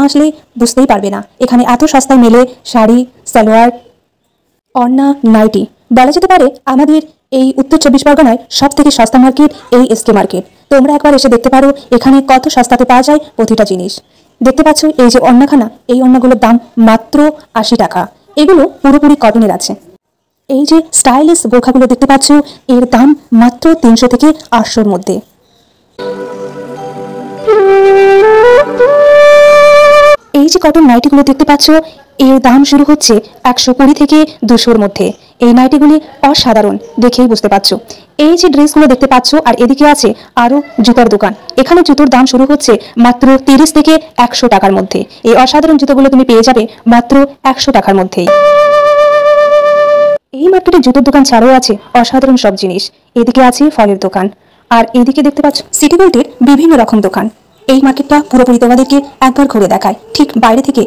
না আসলে বুঝতেই পারবে না এখানে এত সস্তায় মেলে শাড়ি, সালোয়ার, ওড়না, নাইটি। বলা যেতে পারে আমাদের এই উত্তর 24 পরগনায় সব থেকে সস্তা মার্কেট এই এসকে মার্কেট। তোমরা একবার এসে দেখতে পারো এখানে কত সস্তাতে পাওয়া যায় প্রতিটা জিনিস। দেখতে পাচ্ছ এই যে ওড়নাখানা, এই ওড়নাগুলোর দাম মাত্র 80 টাকা। এগুলো পুরোপুরি কটনের আছে। এই যে স্টাইলিশ বোরখাগুলো দেখতে পাচ্ছ, এর দাম মাত্র 300 থেকে 800-র মধ্যে। এই যে কটন নাইটিগুলো দেখতে পাচ্ছ, এর দাম শুরু হচ্ছে 120 থেকে 200-র মধ্যে। এই নাইটিগুলি অসাধারণ, দেখেই বুঝতে পারছো। এই যে ড্রেসগুলো দেখতে পাচ্ছ, আর এদিকে আছে আরো জুতার দোকান। এখানে জুতোর দাম শুরু হচ্ছে মাত্র 30 থেকে 100 টাকার মধ্যে। এই অসাধারণ জুতোগুলো তুমি পেয়ে যাবে মাত্র 100 টাকার মধ্যেই। এই মার্কেটে জুতোর দোকান ছাড়াও আছে অসাধারণ সব জিনিস। এদিকে আছে ফলের দোকান, আর এদিকে দেখতে পাচ্ছ সিটি গোল্ডের বিভিন্ন রকম দোকান। এই মার্কেটটা পুরোপুরি তোমাদেরকে একবার ঘুরে দেখায়, ঠিক বাইরে থেকে